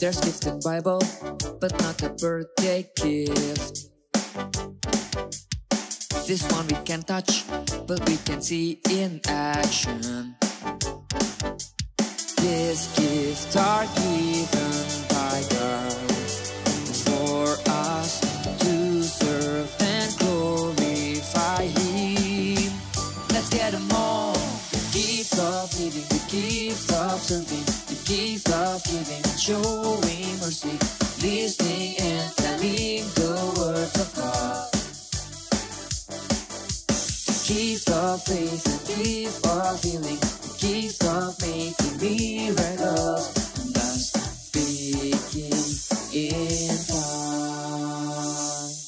There's gift in Bible, but not a birthday gift. This one we can touch, but we can see in action. These gifts are given by God for us to serve and glorify Him. Let's get them all. The gift of living, the gift of serving, the gift of giving and showing mercy, listening and telling the words of God. The gift of faith, the gift of healing, the gift of making miracles, and thus speaking in tongues.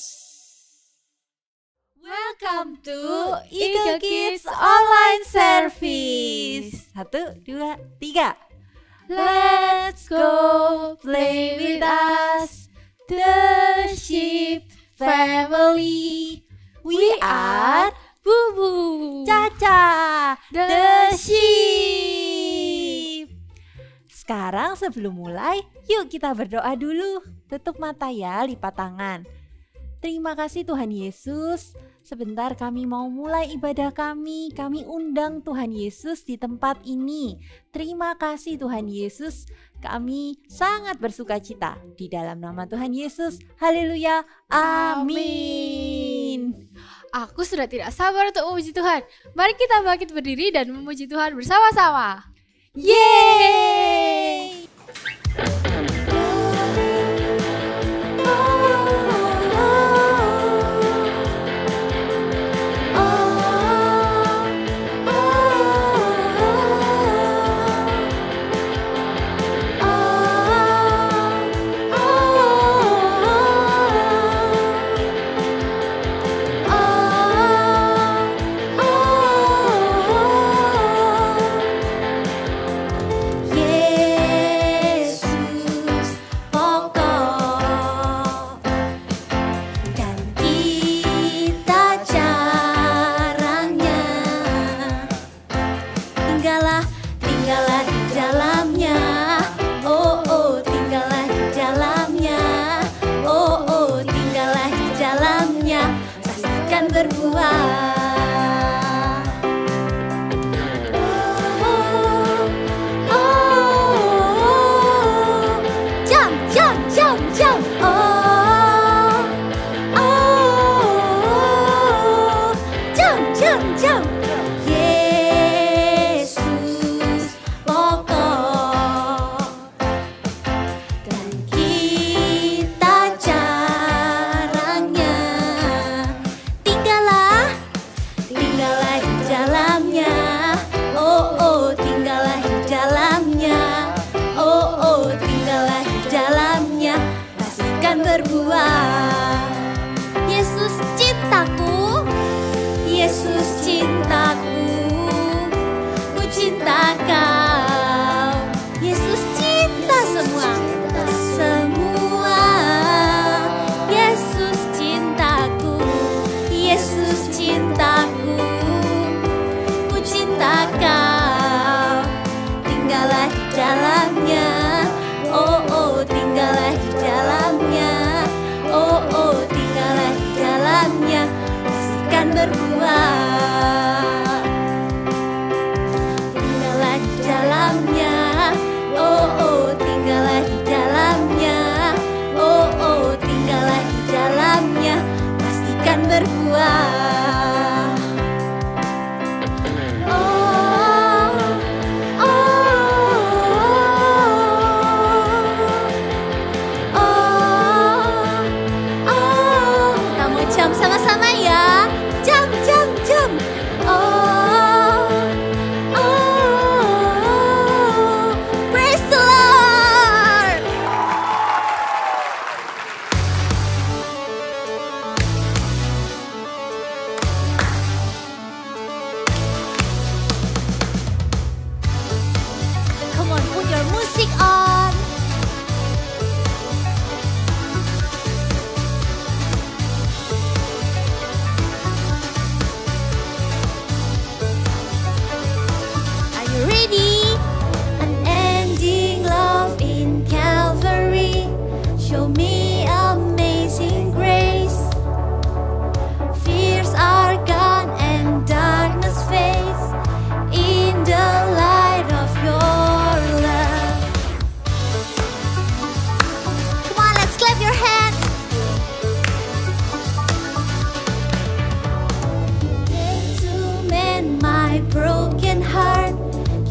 Welcome to Eagle Kids Online Service. 1, 2, 3. Let's go play with us, the sheep family. We are Bubu, Caca, the sheep. Sekarang sebelum mulai, yuk kita berdoa dulu. Tutup mata ya, lipat tangan. Terima kasih Tuhan Yesus. Sebentar kami mau mulai ibadah kami. Kami undang Tuhan Yesus di tempat ini. Terima kasih Tuhan Yesus. Kami sangat bersuka cita. Di dalam nama Tuhan Yesus. Haleluya. Amin. Aku sudah tidak sabar untuk memuji Tuhan. Mari kita bangkit berdiri dan memuji Tuhan bersama-sama. Yeay!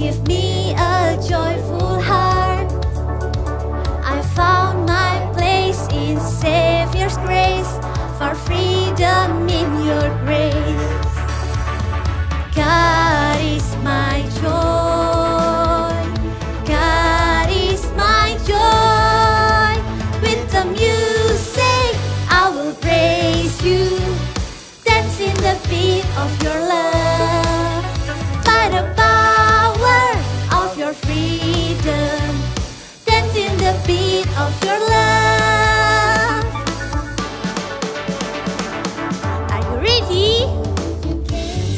give me a joyful heart. I found my place in Savior's grace, for freedom in your grace. God is my joy, God is my joy. With the music I will praise you, dance in the beat of your love. By the power of your freedom, dance in the beat of your love. Are you ready?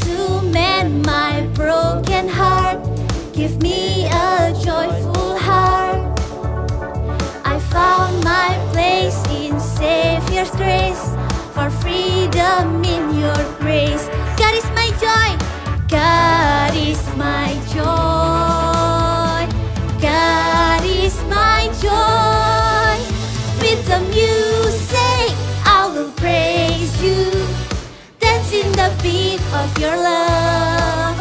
To mend my broken heart, give me a joyful heart. I found my place in Savior's grace, for freedom in your grace. God is my joy, God is my joy, God is my joy. With the music I will praise you, dance in the beat of your love.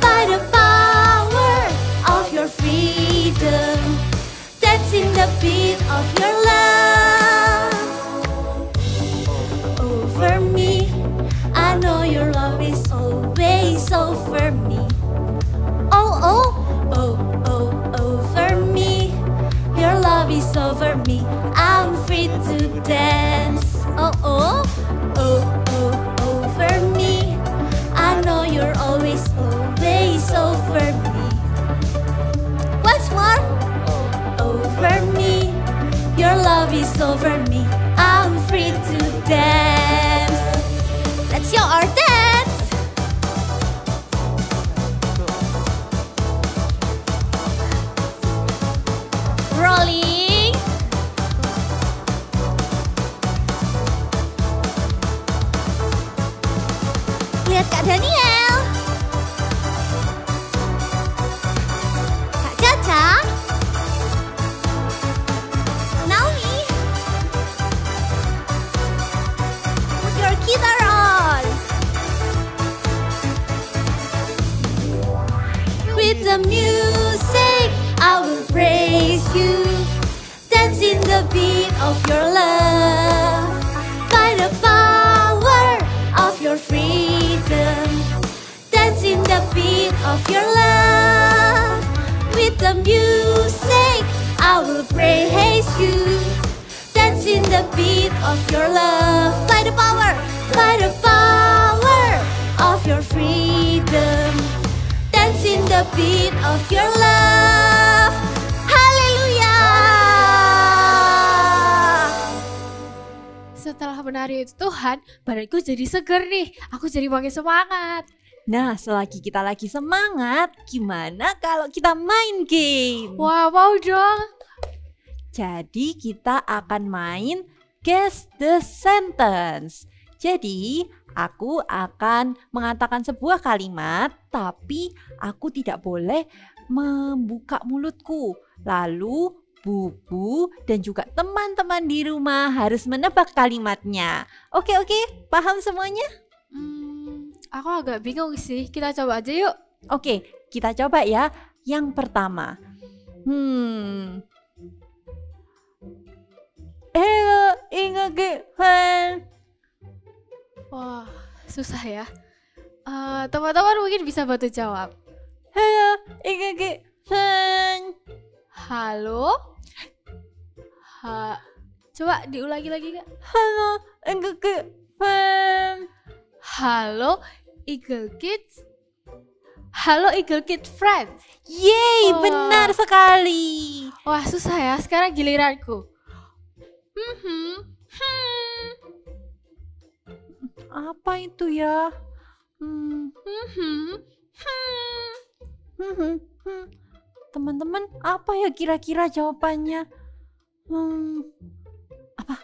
By the power of your freedom, dance in the beat of your love. Over me, I know your love is always over me. Oh, oh, oh, oh, over me, your love is over me. I'm free to dance. Oh, oh, oh, oh, over me, I know you're always over me. Once more, over me, your love is over me. I'm free to dance. Let's show our dance. Rolling. Lihat Kak Daniel, Kak Caca, Naomi. Put your guitar on. With the music I will praise you, dance in the beat of your love. By the power of your freedom, dance in the beat of your love. With the music I will praise you, dance in the beat of your love. By the power of your freedom, dance in the beat of your love. Haleluya. Setelah menari itu Tuhan, badanku jadi seger nih. Aku jadi makin semangat. Nah, selagi kita lagi semangat, gimana kalau kita main game? Wah, mau dong. Jadi kita akan main Guess the Sentence. Jadi aku akan mengatakan sebuah kalimat, tapi aku tidak boleh membuka mulutku. Lalu Bubu dan juga teman-teman di rumah harus menebak kalimatnya. Oke, paham semuanya? Aku agak bingung sih. Kita coba aja yuk. Oke, kita coba ya. Yang pertama. Wah, susah ya. Teman-teman mungkin bisa bantu jawab. Halo? Coba diulangi lagi Kak. Halo Eagle Kids. Halo Eagle Kid Friends. Yeay, Wah. benar sekali. Wah, susah ya. Sekarang giliranku. Apa itu ya? Teman-teman, apa ya kira-kira jawabannya? Apa?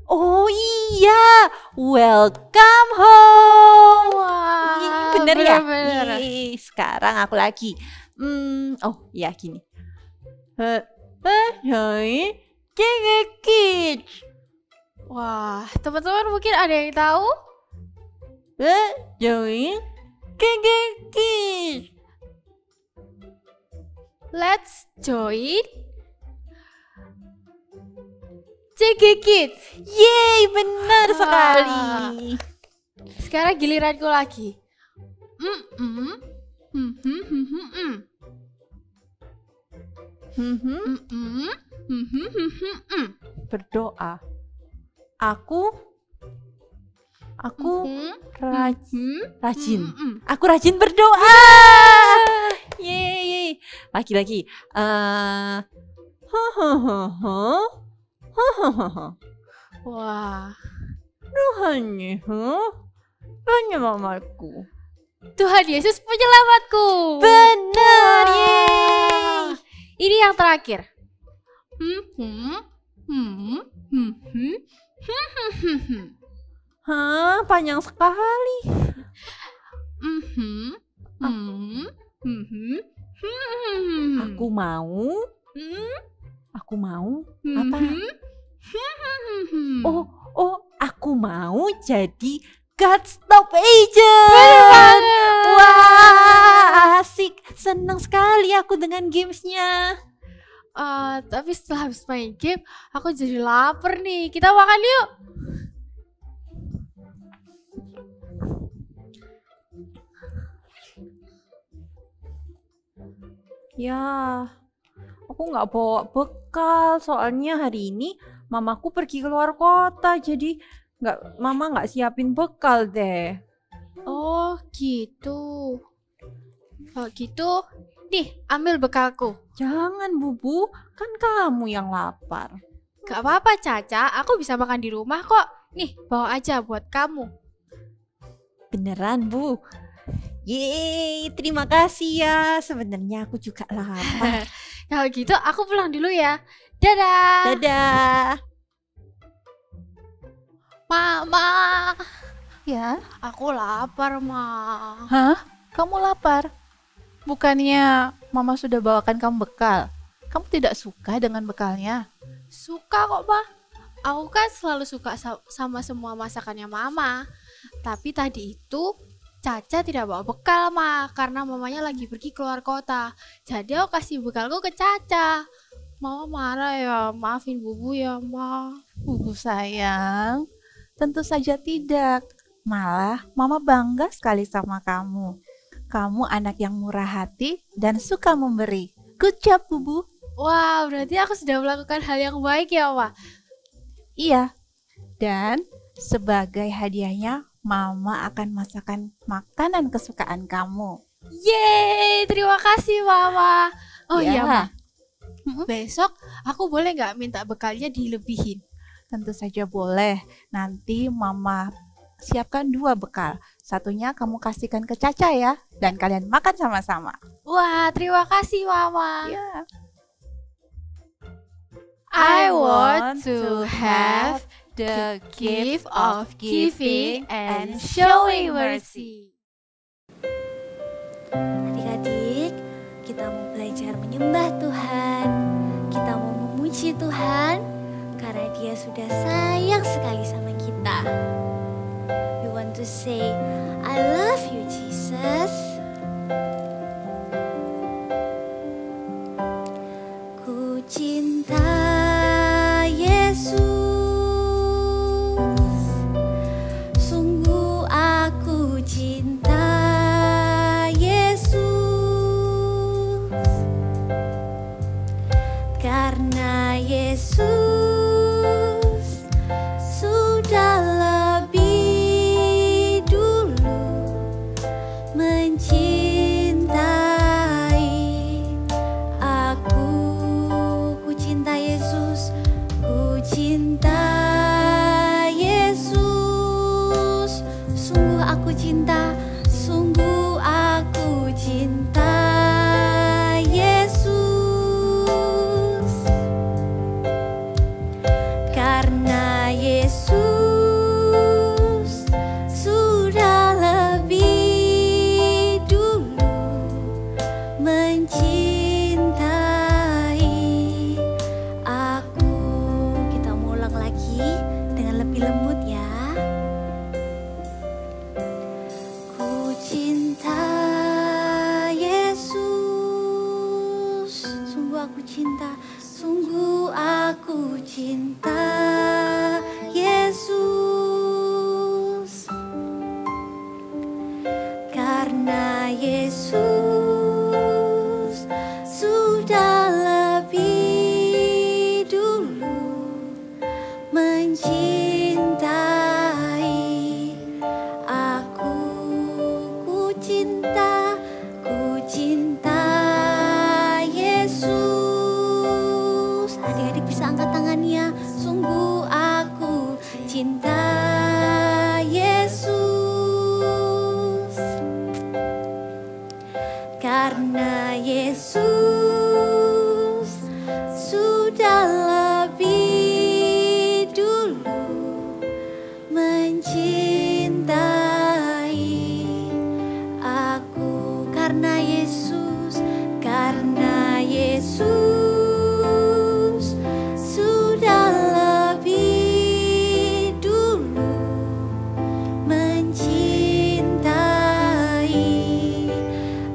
Oh iya, welcome home. Wah, Bener ya? bener. Ih, sekarang aku lagi. Oh ya gini. Kids. Wah, teman-teman mungkin ada yang tahu? Join Kids. let's join CG Kids. Yeay, benar Wah. sekali. Sekarang giliranku lagi. Mm-mm. Mhm, mhm, mm. Mhm. Mm-mm. Mhm, mhm, mm. Berdoa. Aku Mhm, mhm, rajin. mm-mm. Aku rajin berdoa. Yeay. Lagi-lagi. Wah, Tuhannya, tanya mamaku. Tuhan Yesus penyelamatku. Benar, Wah. yeay. Ini yang terakhir. Mhm, mhm, mhm, mhm, Hah, panjang sekali. mhm, mhm, mhm, mhm. Aku mau. Aku mau. Apa? Oh, aku mau jadi God Stop Agent. Wah, asik. Senang sekali aku dengan gamesnya. Tapi setelah habis main game, aku jadi lapar nih. Kita makan yuk. Ya, aku nggak bawa bekal. Soalnya hari ini mamaku pergi keluar kota. Jadi mama nggak siapin bekal deh. Oh gitu. Kalau gitu, nih ambil bekalku. Jangan, Bubu. Kan kamu yang lapar. Gak apa-apa Caca, aku bisa makan di rumah kok. Nih, bawa aja buat kamu. Beneran, Bu? Yeay, terima kasih ya. Sebenarnya aku juga lapar. Kalau gitu aku pulang dulu ya. Dadah. Dadah. Mama, Ya, aku lapar, Ma. hah? Kamu lapar? Bukannya Mama sudah bawakan kamu bekal? Kamu tidak suka dengan bekalnya? Suka kok, Ma. Aku kan selalu suka sama semua masakannya Mama. Tapi tadi itu Caca tidak bawa bekal, Ma, karena mamanya lagi pergi keluar kota. Jadi aku kasih bekalku ke Caca. Mama marah ya, maafin Bubu ya, Ma. Bubu sayang, tentu saja tidak. Malah Mama bangga sekali sama kamu. Kamu anak yang murah hati dan suka memberi. Good job, Bubu. Wah, berarti aku sudah melakukan hal yang baik ya, Ma. Iya. Dan sebagai hadiahnya, Mama akan masakan makanan kesukaan kamu. Yeay, terima kasih Mama. Oh Ya. iya, Ma. Besok aku boleh nggak minta bekalnya dilebihin? Tentu saja boleh. Nanti Mama siapkan 2 bekal. Satunya kamu kasihkan ke Caca ya. Dan kalian makan sama-sama. Wah, terima kasih Mama. Ya. I want to have the gift of giving and showing mercy. Adik-adik, kita mau belajar menyembah Tuhan. Kita mau memuji Tuhan karena Dia sudah sayang sekali sama kita. We want to say, I love you Jesus. Ku cinta Yesus, sungguh aku cinta Yesus, karena Yesus sudah lebih dulu mencintai Yesus sudah lebih dulu mencintai aku. Ku cinta Yesus. Adik-adik bisa angkat tangannya. Sungguh aku cinta Yesus. Karena Yesus sudah lebih dulu mencintai aku. Karena Yesus sudah lebih dulu mencintai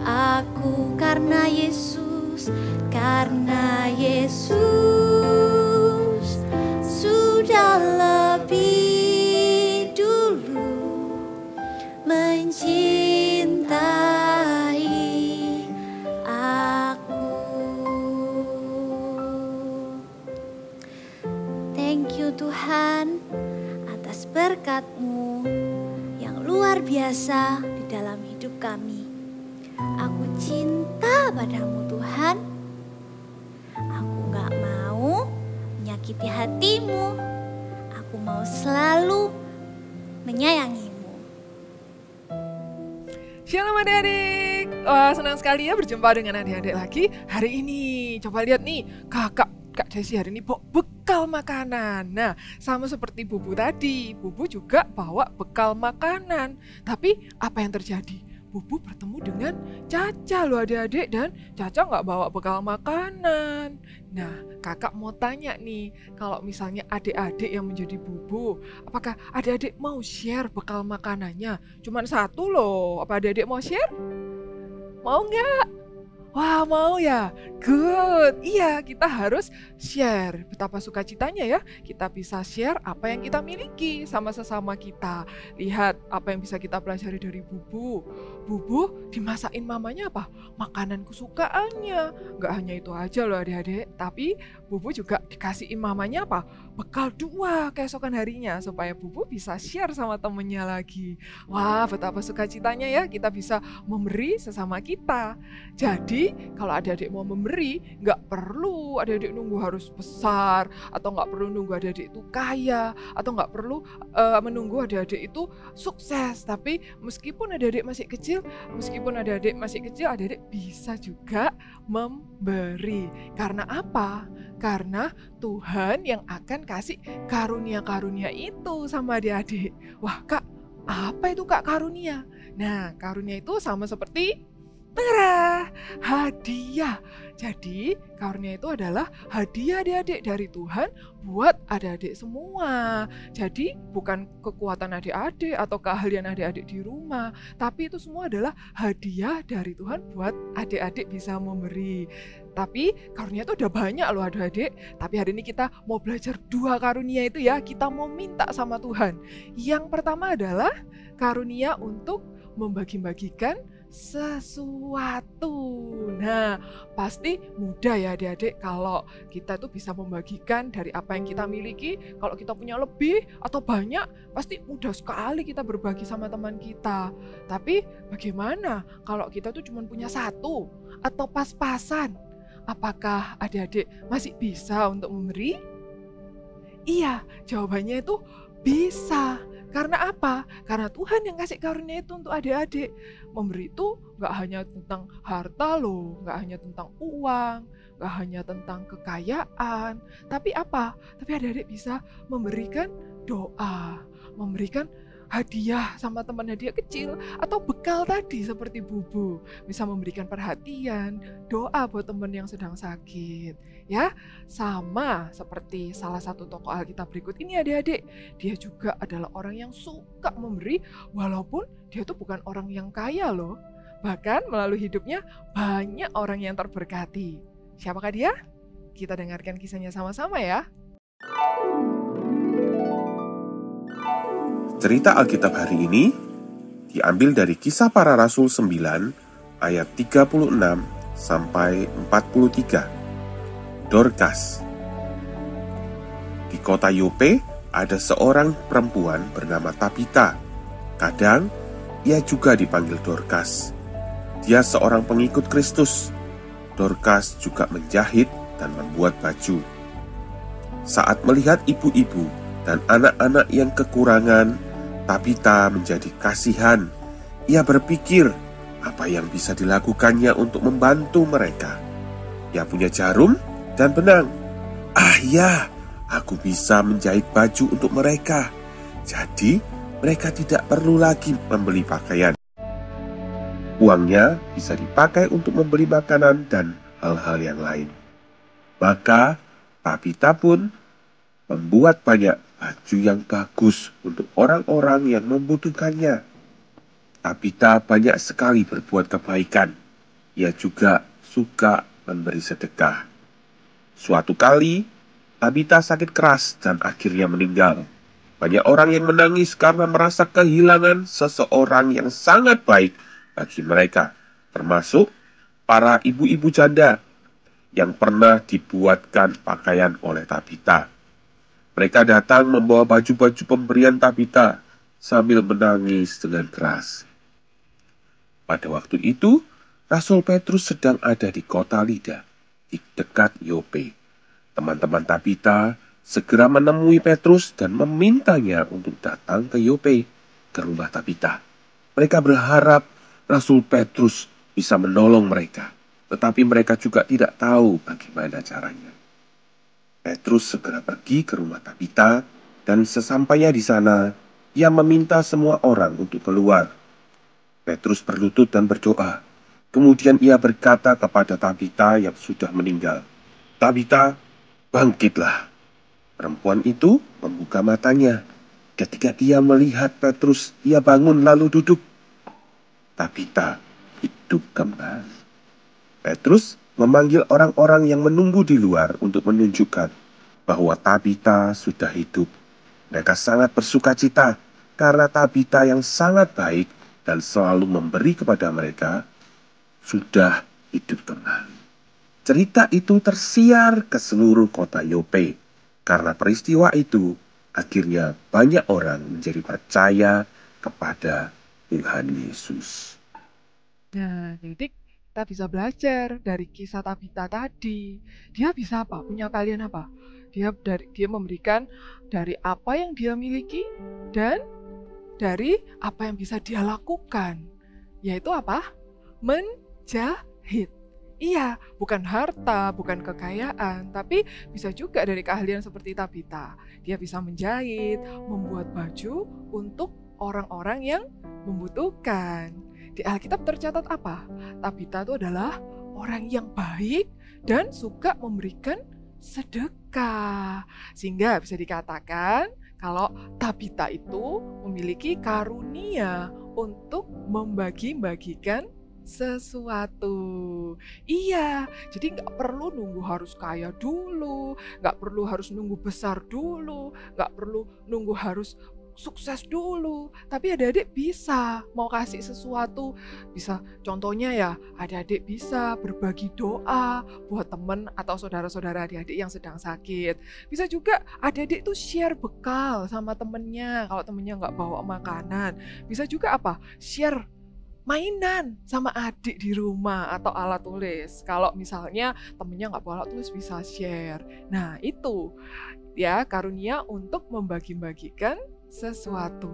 aku. Karena Yesus sudah lebih dulu mencintai aku. Thank you Tuhan atas berkat-Mu yang luar biasa di dalam hidup kami. Aku cinta padamu Tuhan. Aku gak mau menyakiti hatimu. Aku mau selalu menyayangimu. Shalom adik-adik. Wah, senang sekali ya berjumpa dengan adik-adik lagi hari ini. Coba lihat nih, Kak Desi hari ini bawa bekal makanan. Nah, sama seperti Bubu tadi, Bubu juga bawa bekal makanan. Tapi apa yang terjadi? Bubu bertemu dengan Caca loh adik-adik, dan Caca nggak bawa bekal makanan. Nah, kakak mau tanya nih, kalau misalnya adik-adik yang menjadi Bubu, apakah adik-adik mau share bekal makanannya? Cuman satu loh, apa adik-adik mau share? Mau nggak? Wah, mau ya? Good. Iya, kita harus share. Betapa sukacitanya ya, kita bisa share apa yang kita miliki sama sesama kita. Lihat apa yang bisa kita pelajari dari Bubu. Bubu dimasakin mamanya apa? Makanan kesukaannya. Gak hanya itu aja loh adik-adik, tapi Bubu juga dikasihin mamanya apa? Bekal 2 keesokan harinya, supaya Bubu bisa share sama temennya lagi. Wah, betapa sukacitanya ya, kita bisa memberi sesama kita. Jadi kalau adik-adik mau memberi, nggak perlu adik-adik nunggu harus besar, atau nggak perlu nunggu adik-adik itu kaya, atau nggak perlu menunggu adik-adik itu sukses. Tapi meskipun adik-adik masih kecil, adik-adik bisa juga memberi. Karena apa? Karena Tuhan yang akan kasih karunia-karunia itu sama adik-adik. Wah Kak, apa itu Kak karunia? Nah, karunia itu sama seperti hadiah. Jadi karunia itu adalah hadiah adik-adik dari Tuhan buat adik-adik semua. Jadi bukan kekuatan adik-adik atau keahlian adik-adik di rumah, tapi itu semua adalah hadiah dari Tuhan buat adik-adik bisa memberi. Tapi karunia itu udah banyak loh adik-adik. Tapi hari ini kita mau belajar 2 karunia itu ya. Kita mau minta sama Tuhan. Yang pertama adalah karunia untuk membagi-bagikan sesuatu. Nah, pasti mudah ya adik-adik kalau kita tuh bisa membagikan dari apa yang kita miliki. Kalau kita punya lebih atau banyak, pasti mudah sekali kita berbagi sama teman kita. Tapi bagaimana kalau kita tuh cuma punya 1 atau pas-pasan? Apakah adik-adik masih bisa untuk memberi? Iya, jawabannya itu bisa. Karena apa? Karena Tuhan yang kasih karunia itu untuk adik-adik. Memberi itu gak hanya tentang harta loh, gak hanya tentang uang, gak hanya tentang kekayaan. Tapi apa? Tapi adik-adik bisa memberikan doa, memberikan hadiah sama teman hadiah kecil, atau bekal tadi seperti Bubu. Bisa memberikan perhatian, doa buat teman yang sedang sakit. Ya, sama seperti salah satu tokoh Alkitab berikut ini adik-adik. Dia juga adalah orang yang suka memberi walaupun dia tuh bukan orang yang kaya loh. Bahkan melalui hidupnya banyak orang yang terberkati. Siapakah dia? Kita dengarkan kisahnya sama-sama ya. Cerita Alkitab hari ini diambil dari Kisah Para Rasul 9 ayat 36 sampai 43. Dorcas. Di kota Yope ada seorang perempuan bernama Tabita. Kadang ia juga dipanggil Dorcas. Dia seorang pengikut Kristus. Dorcas juga menjahit dan membuat baju. Saat melihat ibu-ibu dan anak-anak yang kekurangan, Tabita menjadi kasihan. Ia berpikir apa yang bisa dilakukannya untuk membantu mereka. Ia punya jarum dan benang. Ya, aku bisa menjahit baju untuk mereka. Jadi, mereka tidak perlu lagi membeli pakaian. Uangnya bisa dipakai untuk membeli makanan dan hal-hal yang lain. Maka, Tabita pun membuat banyak baju yang bagus untuk orang-orang yang membutuhkannya. Tabita banyak sekali berbuat kebaikan. Ia juga suka memberi sedekah. Suatu kali, Tabita sakit keras dan akhirnya meninggal. Banyak orang yang menangis karena merasa kehilangan seseorang yang sangat baik bagi mereka, termasuk para ibu-ibu janda yang pernah dibuatkan pakaian oleh Tabita. Mereka datang membawa baju-baju pemberian Tabita sambil menangis dengan keras. Pada waktu itu, Rasul Petrus sedang ada di kota Lida, di dekat Yope. Teman-teman Tabita segera menemui Petrus dan memintanya untuk datang ke Yope, ke rumah Tabita. Mereka berharap Rasul Petrus bisa menolong mereka, tetapi mereka juga tidak tahu bagaimana caranya. Petrus segera pergi ke rumah Tabita, dan sesampainya di sana, ia meminta semua orang untuk keluar. Petrus berlutut dan berdoa. Kemudian ia berkata kepada Tabita yang sudah meninggal, "Tabita, bangkitlah." Perempuan itu membuka matanya. Ketika dia melihat Petrus, ia bangun lalu duduk. Tabita hidup kembali. Petrus memanggil orang-orang yang menunggu di luar untuk menunjukkan bahwa Tabita sudah hidup. Mereka sangat bersuka cita karena Tabita yang sangat baik dan selalu memberi kepada mereka sudah hidup kembali. Cerita itu tersiar ke seluruh kota Yope. Karena peristiwa itu, akhirnya banyak orang menjadi percaya kepada Tuhan Yesus. Nah, jadi kita bisa belajar dari kisah Tabita tadi. Dia bisa apa? Punya kalian apa? Dia memberikan dari apa yang dia miliki dan dari apa yang bisa dia lakukan. Yaitu apa? Menjahit. Iya, bukan harta, bukan kekayaan, tapi bisa juga dari keahlian seperti Tabita. Dia bisa menjahit, membuat baju untuk orang-orang yang membutuhkan. Di Alkitab tercatat apa? Tabita itu adalah orang yang baik dan suka memberikan sedekah. Sehingga bisa dikatakan kalau Tabita itu memiliki karunia untuk membagi-bagikan sesuatu. Iya, jadi nggak perlu nunggu harus kaya dulu, nggak perlu harus nunggu besar dulu, nggak perlu nunggu harus sukses dulu. Tapi adik-adik bisa mau kasih sesuatu, bisa contohnya ya, adik-adik bisa berbagi doa buat teman atau saudara-saudara adik-adik yang sedang sakit. Bisa juga adik-adik tuh share bekal sama temennya kalau temennya nggak bawa makanan. Bisa juga apa? Share mainan sama adik di rumah atau alat tulis. Kalau misalnya temennya nggak bawa alat tulis bisa share. Nah itu ya karunia untuk membagi-bagikan sesuatu.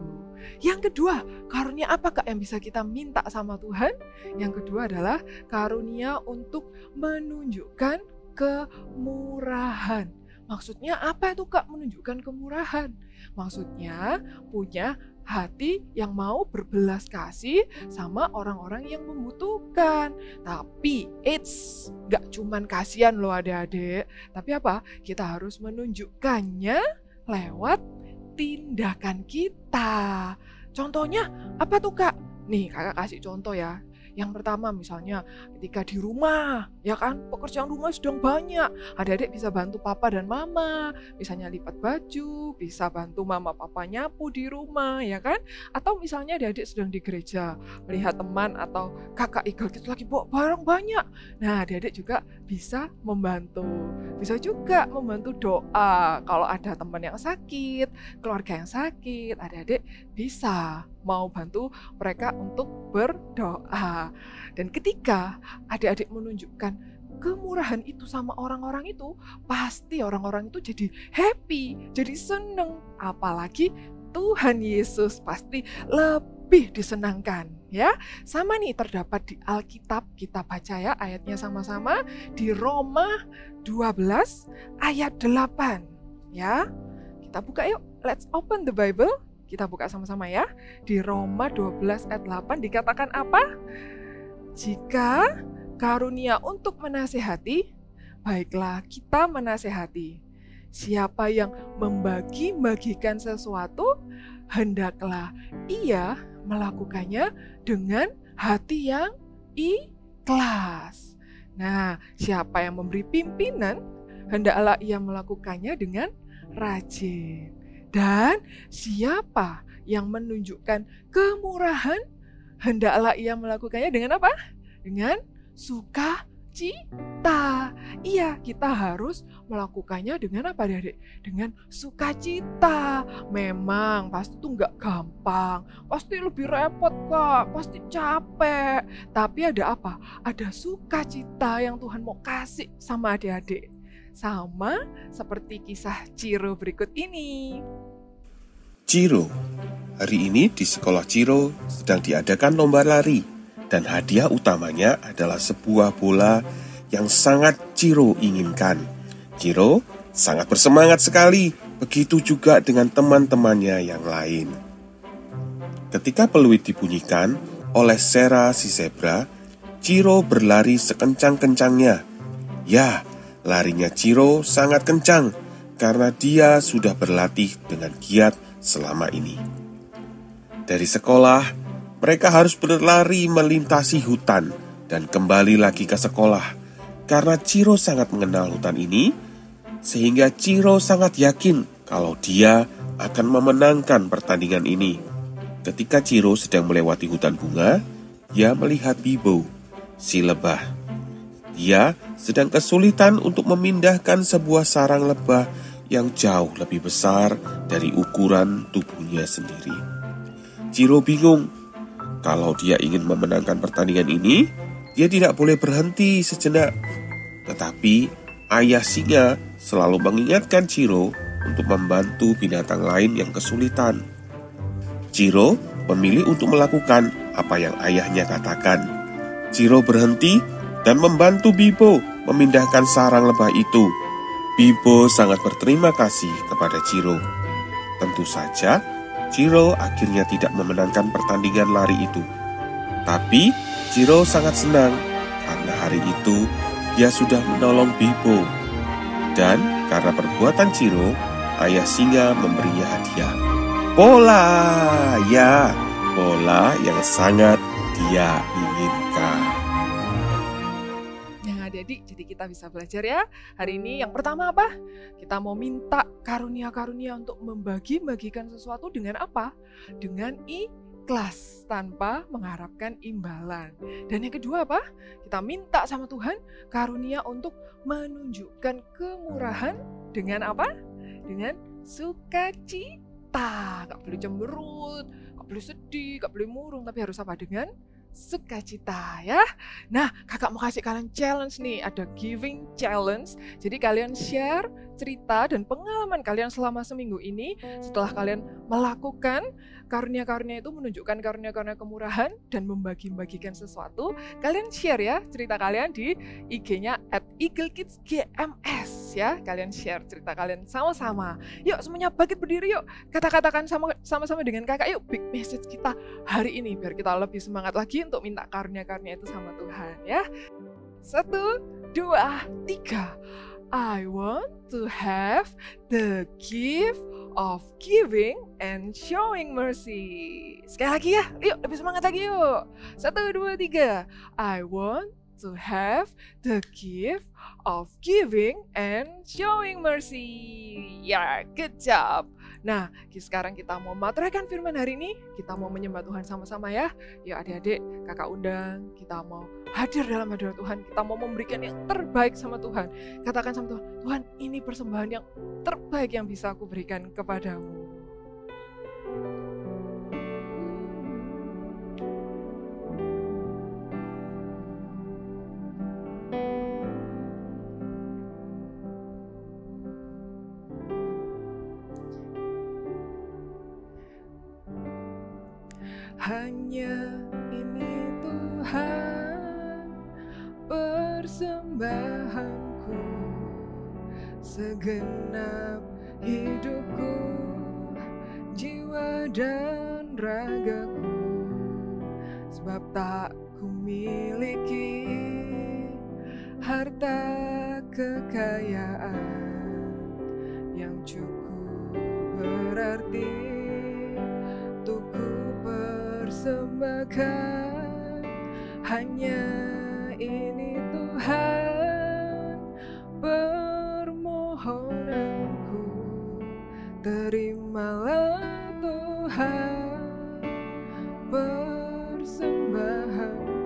Yang kedua, karunia apakah yang bisa kita minta sama Tuhan? Yang kedua adalah karunia untuk menunjukkan kemurahan. Maksudnya apa itu Kak menunjukkan kemurahan? Maksudnya punya hati yang mau berbelas kasih sama orang-orang yang membutuhkan. Tapi gak cuman kasihan loh adik-adik. Tapi apa? Kita harus menunjukkannya lewat tindakan kita. Contohnya apa tuh Kak? Nih kakak kasih contoh ya. Yang pertama misalnya ketika di rumah, ya kan, pekerjaan rumah sedang banyak. Adik-adik bisa bantu papa dan mama, misalnya lipat baju, bisa bantu mama papa nyapu di rumah, ya kan? Atau misalnya adik-adik sedang di gereja, melihat teman atau kakak Eagle Kids lagi bawa barang banyak. Nah, adik-adik juga bisa membantu. Bisa juga membantu doa. Kalau ada teman yang sakit, keluarga yang sakit, adik-adik bisa mau bantu mereka untuk berdoa. Dan ketika adik-adik menunjukkan kemurahan itu sama orang-orang itu, pasti orang-orang itu jadi happy, jadi seneng. Apalagi Tuhan Yesus pasti lebih disenangkan, ya. Sama nih terdapat di Alkitab, kita baca ya ayatnya sama-sama di Roma 12 ayat 8, ya. Kita buka yuk, let's open the Bible. Kita buka sama-sama ya. Di Roma 12 ayat 8 dikatakan apa? Jika karunia untuk menasehati, baiklah kita menasehati. Siapa yang membagi-bagikan sesuatu, hendaklah ia melakukannya dengan hati yang ikhlas. Nah, siapa yang memberi pimpinan, hendaklah ia melakukannya dengan rajin. Dan siapa yang menunjukkan kemurahan, hendaklah ia melakukannya dengan apa? Dengan sukacita. Iya, kita harus melakukannya dengan apa, adik? Dengan sukacita. Memang pasti itu nggak gampang, pasti lebih repot kok, pasti capek. Tapi ada apa? Ada sukacita yang Tuhan mau kasih sama adik-adik. Sama seperti kisah Ciro berikut ini. Ciro. Hari ini di sekolah Ciro sedang diadakan lomba lari dan hadiah utamanya adalah sebuah bola yang sangat Ciro inginkan. Ciro sangat bersemangat sekali, begitu juga dengan teman-temannya yang lain. Ketika peluit dibunyikan oleh Sera si zebra, Ciro berlari sekencang-kencangnya. Ya, larinya Ciro sangat kencang karena dia sudah berlatih dengan giat selama ini. Dari sekolah, mereka harus berlari melintasi hutan dan kembali lagi ke sekolah. Karena Ciro sangat mengenal hutan ini, sehingga Ciro sangat yakin kalau dia akan memenangkan pertandingan ini. Ketika Ciro sedang melewati hutan bunga, dia melihat Bibo, si lebah. Dia sedang kesulitan untuk memindahkan sebuah sarang lebah yang jauh lebih besar dari ukuran tubuhnya sendiri. Ciro bingung. Kalau dia ingin memenangkan pertandingan ini, dia tidak boleh berhenti sejenak. Tetapi ayah singa selalu mengingatkan Ciro untuk membantu binatang lain yang kesulitan. Ciro memilih untuk melakukan apa yang ayahnya katakan. Ciro berhenti dan membantu Bibo memindahkan sarang lebah itu. Bibo sangat berterima kasih kepada Ciro. Tentu saja, Ciro akhirnya tidak memenangkan pertandingan lari itu. Tapi, Ciro sangat senang karena hari itu dia sudah menolong Bibo. Dan karena perbuatan Ciro, ayah singa memberinya hadiah. Bola, ya, bola yang sangat dia inginkan. Jadi kita bisa belajar ya. Hari ini yang pertama apa? Kita mau minta karunia-karunia untuk membagi-bagikan sesuatu dengan apa? Dengan ikhlas, tanpa mengharapkan imbalan. Dan yang kedua apa? Kita minta sama Tuhan karunia untuk menunjukkan kemurahan dengan apa? Dengan sukacita. Gak boleh cemberut, gak boleh sedih, gak boleh murung, tapi harus apa? Dengan sukacita ya. Nah, kakak mau kasih kalian challenge nih, ada giving challenge. Jadi kalian share cerita dan pengalaman kalian selama seminggu ini setelah kalian melakukan karunia-karunia itu, menunjukkan karunia-karunia kemurahan dan membagi-bagikan sesuatu. Kalian share ya cerita kalian di IG-nya @eaglekidsgms ya. Kalian share cerita kalian sama-sama. Yuk semuanya bangkit berdiri yuk. Kata-katakan sama-sama dengan kakak yuk big message kita hari ini biar kita lebih semangat lagi untuk minta karunia-karunia itu sama Tuhan ya. 1, 2, 3. I want to have the gift of giving and showing mercy. Sekali lagi ya, yuk lebih semangat lagi yuk. 1, 2, 3. I want to have the gift of giving and showing mercy. Ya, good job. Nah, sekarang kita mau maturkan firman hari ini. Kita mau menyembah Tuhan sama-sama ya. Yuk adik-adik, kakak undang. Kita mau hadir dalam hadirat Tuhan. Kita mau memberikan yang terbaik sama Tuhan. Katakan sama Tuhan, Tuhan ini persembahan yang terbaik yang bisa aku berikan kepadamu. Hanya ini Tuhan persembahanku, segenap hidupku, jiwa dan ragaku, sebab tak ku miliki harta kekayaan yang cukup berarti untuk ku persembahkan. Hanya ini Tuhan permohonanku, terimalah Tuhan persembahanku,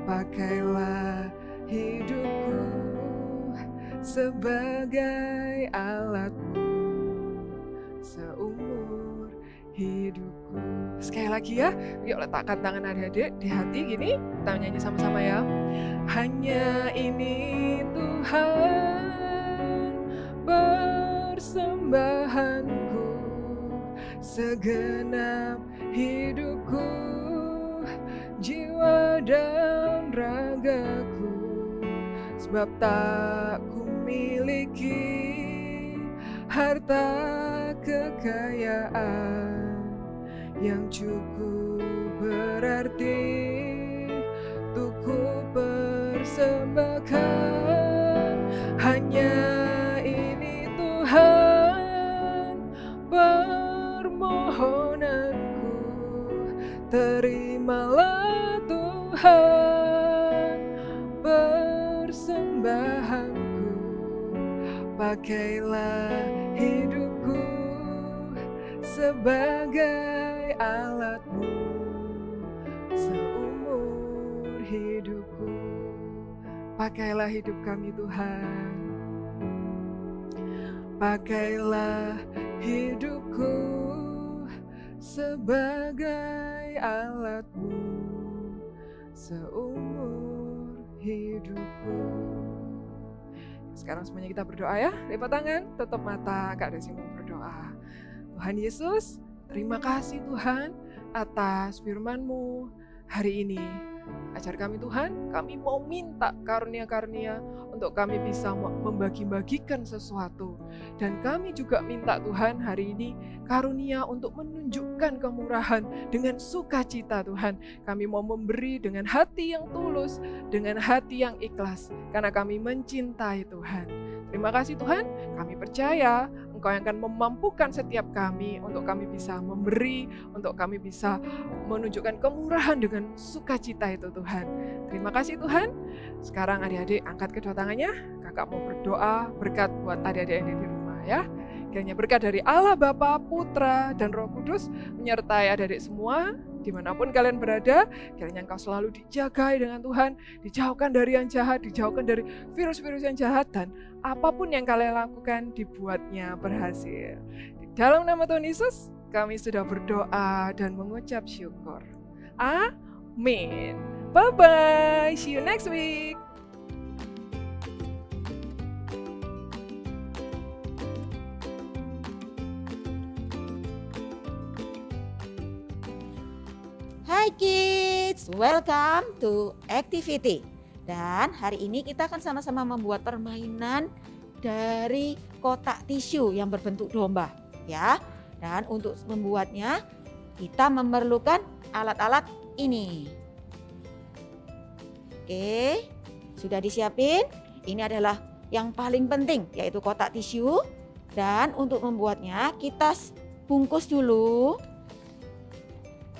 pakailah hidupku sebagai alatmu seumur hidupku. Sekali lagi ya, yuk letakkan tangan adik-adik di hati gini, kita nyanyi sama-sama ya. Hanya ini Tuhan persembahanku, segenap hidupku, jiwa dan ragaku, sebab tak ku miliki harta kekayaan yang cukup berarti untuk ku persembahkan. Hanya ini Tuhan permohonanku, terimalah Tuhan persembahanku, pakailah hidupku sebagai alatmu seumur hidupku. Pakailah hidup kami Tuhan, pakailah hidupku sebagai alatmu seumur hidupku. Sekarang semuanya kita berdoa ya, lipat tangan, tutup mata, Kak Desi mau berdoa. Tuhan Yesus, terima kasih Tuhan atas firman-Mu hari ini. Ajar kami Tuhan, kami mau minta karunia-karunia untuk kami bisa membagi-bagikan sesuatu. Dan kami juga minta Tuhan hari ini karunia untuk menunjukkan kemurahan dengan sukacita Tuhan. Kami mau memberi dengan hati yang tulus, dengan hati yang ikhlas, karena kami mencintai Tuhan. Terima kasih Tuhan, kami percaya Engkau yang akan memampukan setiap kami untuk kami bisa memberi, untuk kami bisa menunjukkan kemurahan dengan sukacita itu Tuhan. Terima kasih Tuhan. Sekarang adik-adik angkat kedua tangannya, kakak mau berdoa berkat buat adik-adik yang di rumah ya. Kiranya berkat dari Allah Bapa, Putra, dan Roh Kudus menyertai adik-adik semua, dimanapun kalian berada. Kiranya engkau selalu dijagai dengan Tuhan, dijauhkan dari yang jahat, dijauhkan dari virus-virus yang jahat, dan apapun yang kalian lakukan dibuatnya berhasil. Di dalam nama Tuhan Yesus, kami sudah berdoa dan mengucap syukur. Amin. Bye-bye. See you next week. Hai kids, welcome to activity. Dan hari ini kita akan sama-sama membuat permainan dari kotak tisu yang berbentuk domba, ya. Dan untuk membuatnya kita memerlukan alat-alat ini. Oke, sudah disiapin. Ini adalah yang paling penting, yaitu kotak tisu. Dan untuk membuatnya kita bungkus dulu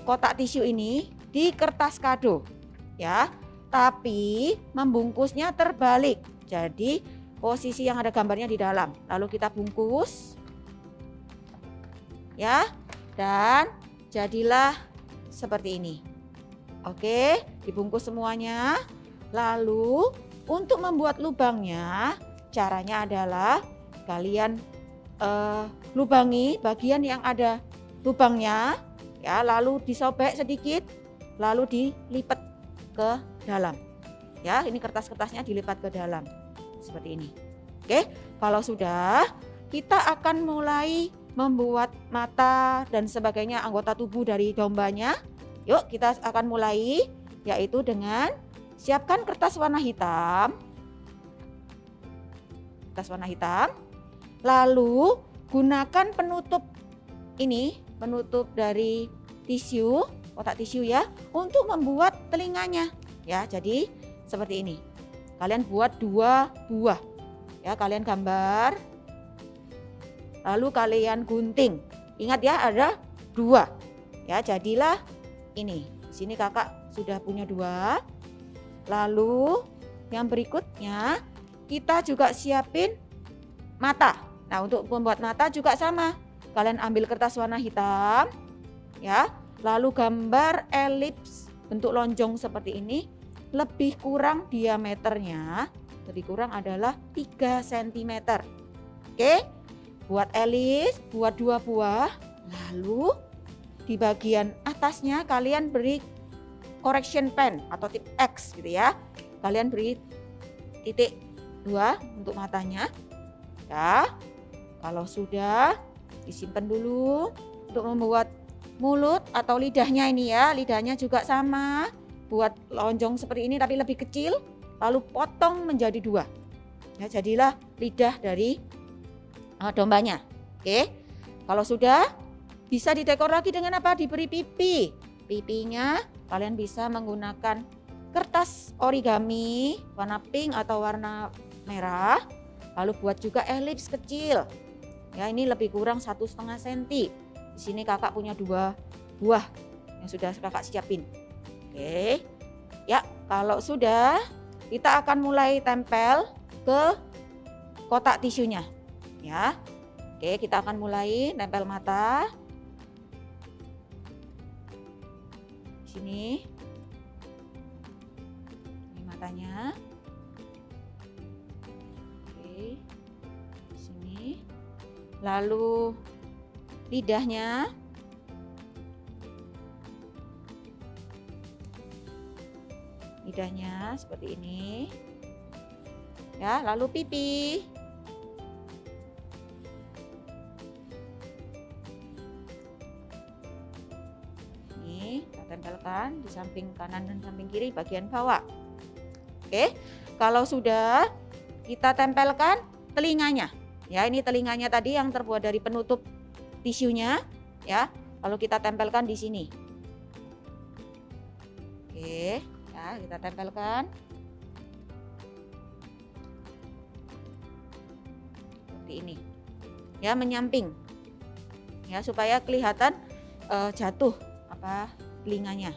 kotak tisu ini di kertas kado ya. Tapi membungkusnya terbalik. Jadi posisi yang ada gambarnya di dalam. Lalu kita bungkus ya. Dan jadilah seperti ini. Oke, dibungkus semuanya. Lalu untuk membuat lubangnya, caranya adalah kalian lubangi bagian yang ada lubangnya ya, lalu disobek sedikit, lalu dilipat ke dalam ya. Ini kertas-kertasnya dilipat ke dalam seperti ini. Oke, kalau sudah, kita akan mulai membuat mata dan sebagainya, anggota tubuh dari dombanya. Yuk kita akan mulai, yaitu dengan siapkan kertas warna hitam. Kertas warna hitam. Lalu gunakan penutup ini, penutup dari tisu, kotak tisu ya, untuk membuat telinganya ya. Jadi seperti ini. Kalian buat 2 buah ya, kalian gambar. Lalu kalian gunting. Ingat ya, ada 2 ya, jadilah ini. Di sini kakak sudah punya 2. Lalu yang berikutnya kita juga siapin mata. Nah, untuk membuat mata juga sama. Kalian ambil kertas warna hitam ya, lalu gambar elips bentuk lonjong seperti ini, lebih kurang diameternya, lebih kurang adalah 3 cm. Oke, buat elips, buat 2 buah. Lalu di bagian atasnya kalian beri correction pen atau tip X gitu ya. Kalian beri titik 2 untuk matanya ya. Kalau sudah, disimpan dulu. Untuk membuat mulut atau lidahnya ini ya, lidahnya juga sama. Buat lonjong seperti ini tapi lebih kecil, lalu potong menjadi 2 ya, jadilah lidah dari dombanya. Oke, kalau sudah, bisa didekor lagi dengan apa? Diberi pipi. Pipinya kalian bisa menggunakan kertas origami warna pink atau warna merah. Lalu buat juga elips kecil. Ya, ini lebih kurang 1,5 cm. Di sini kakak punya 2 buah yang sudah kakak siapin. Oke. Ya, kalau sudah, kita akan mulai tempel ke kotak tisunya. Ya. Oke, kita akan mulai tempel mata. Di sini. Ini matanya. Oke. Di sini. Lalu lidahnya. Lidahnya seperti ini. Ya, lalu pipi. Ini kita tempelkan di samping kanan dan samping kiri bagian bawah. Oke, kalau sudah, kita tempelkan telinganya. Ya, ini telinganya tadi yang terbuat dari penutup tisunya ya. Lalu kita tempelkan di sini. Oke, ya, kita tempelkan. Seperti ini. Ya, menyamping. Ya, supaya kelihatan jatuh apa telinganya.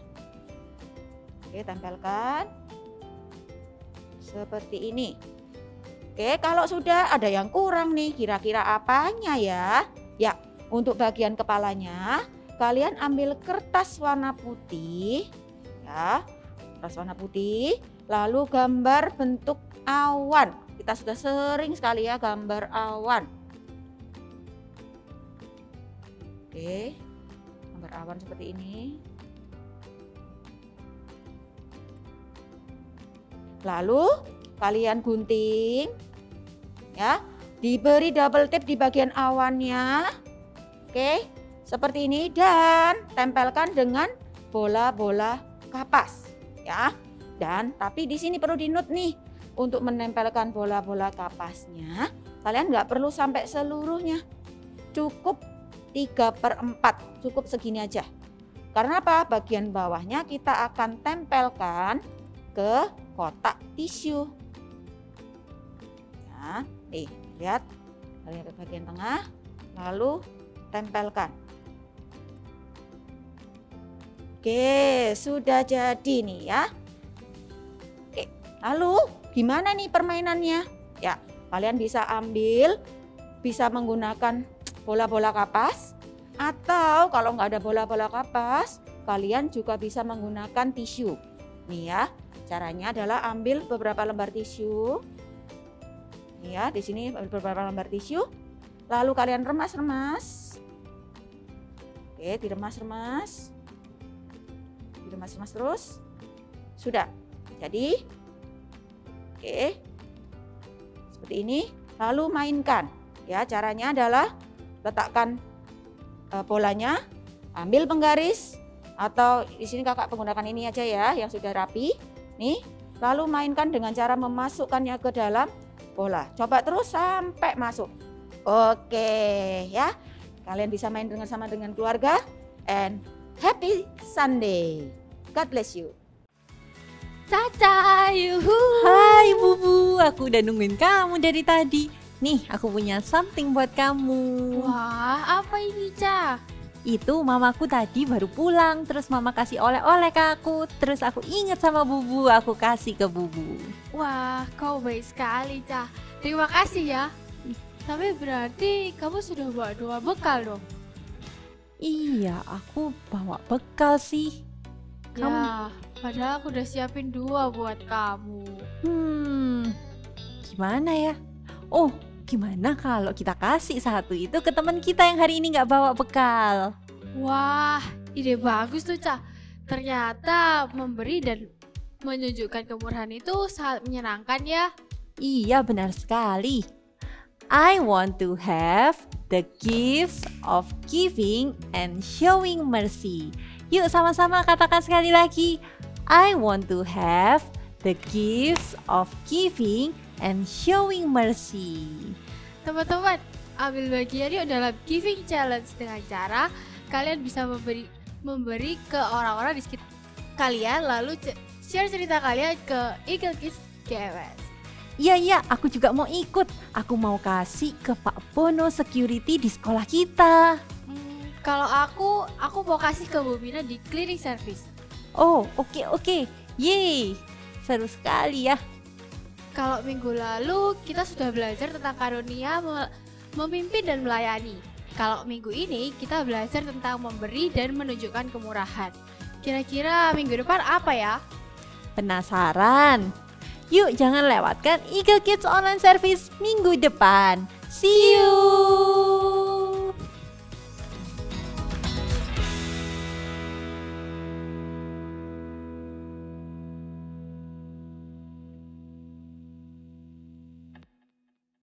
Oke, tempelkan. Seperti ini. Oke, kalau sudah, ada yang kurang nih, kira-kira apanya ya? Ya, untuk bagian kepalanya, kalian ambil kertas warna putih, ya, kertas warna putih, lalu gambar bentuk awan. Kita sudah sering sekali ya gambar awan. Oke, gambar awan seperti ini. Lalu kalian gunting ya, diberi double tip di bagian awannya. Oke, seperti ini, dan tempelkan dengan bola-bola kapas ya. Dan tapi di sini perlu dinut nih, untuk menempelkan bola-bola kapasnya kalian nggak perlu sampai seluruhnya, cukup 3/4, cukup segini aja. Karena apa? Bagian bawahnya kita akan tempelkan ke kotak tisu. Nah, nih lihat, Kalian ke bagian tengah, lalu tempelkan. Oke, sudah jadi nih ya. Oke, lalu gimana nih permainannya? Ya, kalian bisa bisa menggunakan bola-bola kapas, atau kalau nggak ada bola-bola kapas, kalian juga bisa menggunakan tisu. Nih ya, caranya adalah ambil beberapa lembar tisu. Nih ya, di sini beberapa lembar tisu. Lalu kalian remas-remas. Oke, diremas-remas. Diremas-remas terus. Sudah. Jadi, oke. Seperti ini. Lalu mainkan. Ya, caranya adalah letakkan bolanya, ambil penggaris, atau di sini kakak menggunakan ini aja ya, yang sudah rapi. Nih, lalu mainkan dengan cara memasukkannya ke dalam bola. Coba terus sampai masuk. Oke, ya. Kalian bisa main sama dengan keluarga. And happy Sunday. God bless you. Caca, yuhu. Hai Bubu, aku udah nungguin kamu dari tadi. Nih, aku punya something buat kamu. Wah, apa ini, Ca? Itu mamaku tadi baru pulang, terus mama kasih oleh-oleh ke aku. Terus aku inget sama Bubu, aku kasih ke Bubu. Wah, kau baik sekali, Ca. Terima kasih ya. Tapi berarti kamu sudah bawa 2 bekal dong? Iya, aku bawa bekal sih. Ya, padahal aku udah siapin 2 buat kamu. Gimana ya? Oh, gimana kalau kita kasih satu itu ke teman kita yang hari ini nggak bawa bekal? Wah, ide bagus tuh, Ca. Ternyata memberi dan menunjukkan kemurahan itu sangat menyenangkan ya. Iya, benar sekali. I want to have the gifts of giving and showing mercy. Yuk sama-sama katakan sekali lagi. I want to have the gifts of giving and showing mercy. Teman-teman, ambil bagian yuk dalam giving challenge dengan cara kalian bisa memberi ke orang-orang di sekitar kalian, lalu share cerita kalian ke Eagle Kids GMS. Iya, aku juga mau ikut. Aku mau kasih ke Pak Bono security di sekolah kita. Kalau aku mau kasih ke Bu Bina di cleaning service. Oh, oke. Yeay, seru sekali ya. Kalau minggu lalu kita sudah belajar tentang karunia memimpin dan melayani. Kalau minggu ini kita belajar tentang memberi dan menunjukkan kemurahan. Kira-kira minggu depan apa ya? Penasaran? Yuk jangan lewatkan Eagle Kids Online Service minggu depan. See you!